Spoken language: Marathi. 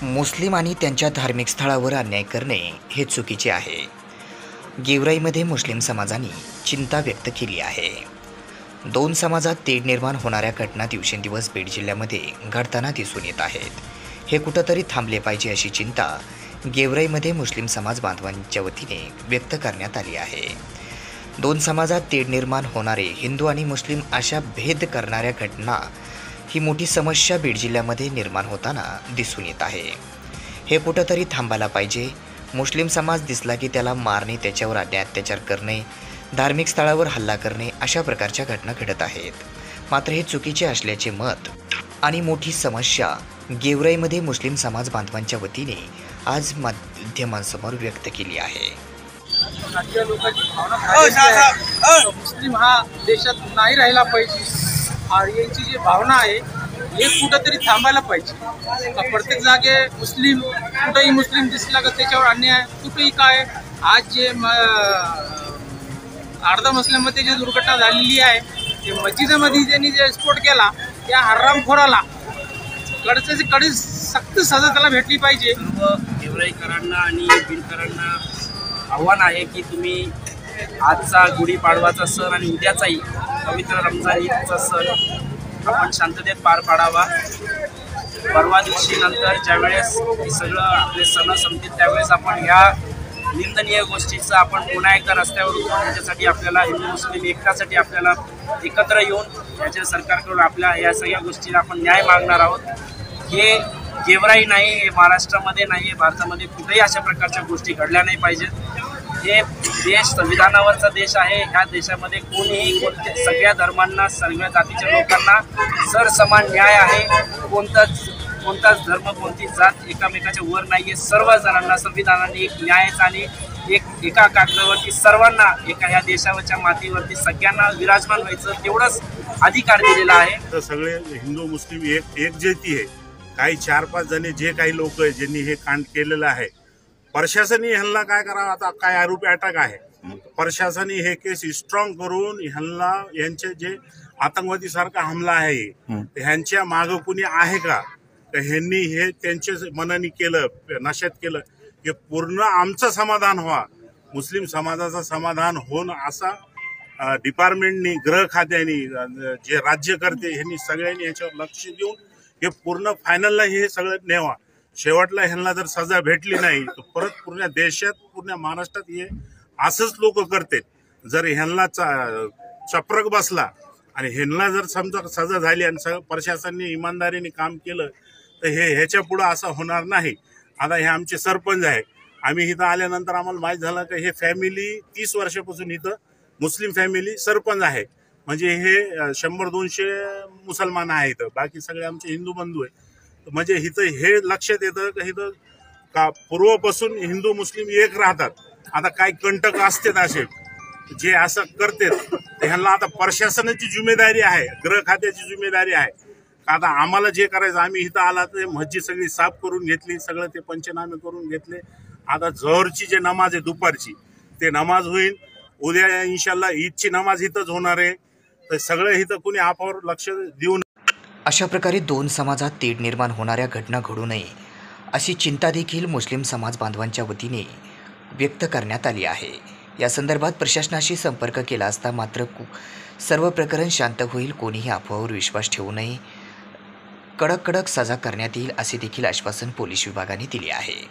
मुस्लिम आणि त्यांच्या धार्मिक स्थळावर अन्याय करणे हे चुकीचे आहे. गेवराईमध्ये मुस्लिम समाजाने चिंता व्यक्त केली आहे. दोन समाजात तेढ निर्माण होणाऱ्या घटना दिवसेंदिवस बीड जिल्ह्यामध्ये घडताना दिसून येत आहेत. हे कुठंतरी थांबले पाहिजे अशी चिंता गेवराईमध्ये मुस्लिम समाज बांधवांच्या वतीने व्यक्त करण्यात आली आहे. दोन समाजात तेढ निर्माण होणारे हिंदू आणि मुस्लिम अशा भेद करणाऱ्या घटना ही मोठी समस्या बीड जिल्ह्यामध्ये निर्माण होताना दिसून येत आहे. हे कुठंतरी थांबायला पाहिजे. मुस्लिम समाज दिसला की त्याला मारणे, त्याच्यावर अन्याय अत्याचार करणे, धार्मिक स्थळावर हल्ला करणे अशा प्रकारच्या घटना घडत आहेत. मात्र हे चुकीचे असल्याचे मत आणि मोठी समस्या गेवराईमध्ये मुस्लिम समाज बांधवांच्या वतीने आज माध्यमांसमोर व्यक्त केली आहे. राज्य लोकांची भावना मुस्लिम हा देशात नाही राहिला पाहिजे आणि यांची जी भावना आहे हे कुठंतरी थांबायला पाहिजे. प्रत्येक जागे मुस्लिम, कुठेही मुस्लिम दिसला का त्याच्यावर अन्याय, कुठेही काय. आज जे अर्धा मुस्लिममध्ये जी दुर्घटना झालेली आहे ते मस्जिदमध्ये त्यांनी जे स्फोट केला त्या हरामखोराला कडे सक्त सजा त्याला भेटली पाहिजे. सर्व गेवराईकरांना आणि बीडकरांना आव्हान आहे की तुम्ही आजचा गुढीपाडवाचा सण आणि उद्याचाही पवित्र रमजान ईदचा सण आपण शांततेत पार पाडावा. परवा दिवशी नंतर ज्यावेळेस सगळं आपले सण संपतील त्यावेळेस आपण ह्या निंदनीय गोष्टीचं आपण पुन्हा एकदा रस्त्यावर उतरून त्याच्यासाठी आपल्याला हिंदू मुस्लिम एकतासाठी आपल्याला एकत्र येऊन याच्या सरकारकडून आपल्या या सगळ्या गोष्टीला आपण न्याय मागणार आहोत. हे गेवराई नाही, हे महाराष्ट्रामध्ये नाही, हे भारतामध्ये कुठेही अशा प्रकारच्या गोष्टी घडल्या नाही पाहिजेत. हे देश संविधानावरचा देश आहे. ह्या देशामध्ये कोणीही सगळ्या धर्मांना, सगळ्या जातीच्या लोकांना सरसमान न्याय आहे. कोणताच धर्म, कोणती जात एकामेकाच्या वर नाहीये. सर्व जणांना संविधानाने एक न्यायाचा आणि एका कागदावरती सर्वांना एका ह्या देशावरच्या मातीवरती सगळ्यांना विराजमान व्हायचं तेवढंच अधिकार दिलेला आहे. तर सगळे हिंदू मुस्लिम एकजुटी आहे. काही 4-5 जणे जे काही लोक आहे ज्यांनी हे कांड केलेलं आहे, प्रशासनाने ह्यांना काय करावं. आता काय आरोपी अटक आहे, प्रशासनाने हे केस स्ट्रॉंग करून ह्यांना यांचे जे आतंकवादी सारखा हमला आहे ह्यांच्या मागं कुणी आहे का, ह्यांनी हे त्यांच्या मनाने केलं, नशेत केलं की पूर्ण आमचं समाधान व्हा, मुस्लिम समाजाचं समाधान होऊन असा डिपार्टमेंटनी, गृह खात्याने, जे राज्यकर्ते ह्यांनी सगळ्यांनी ह्याच्यावर लक्ष देऊन हे पूर्ण फायनलला हे सगळं नेवा. शेवटला ह्यांना जर सजा भेटली नाही तर परत पूर्ण देशात, पूर्ण महाराष्ट्रात हे असंच लोक करते. जर ह्यांना चप्रक बसला आणि ह्यांना जर समजा सजा झाली आणि प्रशासनाने इमानदारीने काम केलं तर हे ह्याच्या पुढं असं होणार नाही. आता हे आमचे सरपंच आहे. आम्ही इथं आल्यानंतर आम्हाला माहीत झालं की हे फॅमिली 30 वर्षापासून इथं मुस्लिम फॅमिली सरपंच आहे. म्हणजे हे 100-200 मुसलमान आहेत, बाकी सगळे आमचे हिंदू बंधू आहे. म्हणजे इथं हे लक्षात येतं की इथं का पूर्वपासून हिंदू मुस्लिम एक राहतात. आता काही कंटक असतात असे जे असं करतात, ह्यांना आता प्रशासनाची जिम्मेदारी आहे, गृह खात्याची जिम्मेदारी आहे. आता आम्हाला जे करायचं, आम्ही इथं आला तर मस्जिद सगळी साफ करून घेतली, सगळं ते पंचनामे करून घेतले. आता जोहरची जे नमाज आहे दुपारची ते नमाज होईल. उद्या इन्शाल्लाह ईदची नमाज इथंच होणार आहे. तर सगळं इथं कुणी आपावर लक्ष देऊन अशा प्रकारे दोन समाजात तेढ निर्माण होणाऱ्या घटना घडू नये अशी चिंता देखील मुस्लिम समाज बांधवांच्या वतीने व्यक्त करण्यात आली आहे. या संदर्भात प्रशासनाशी संपर्क केला असता मात्र सर्व प्रकरण शांत होईल, कोणीही अफवावर विश्वास ठेवू नये, कडक सजा करण्यात येईल असे देखील आश्वासन पोलीस विभागाने दिले आहे.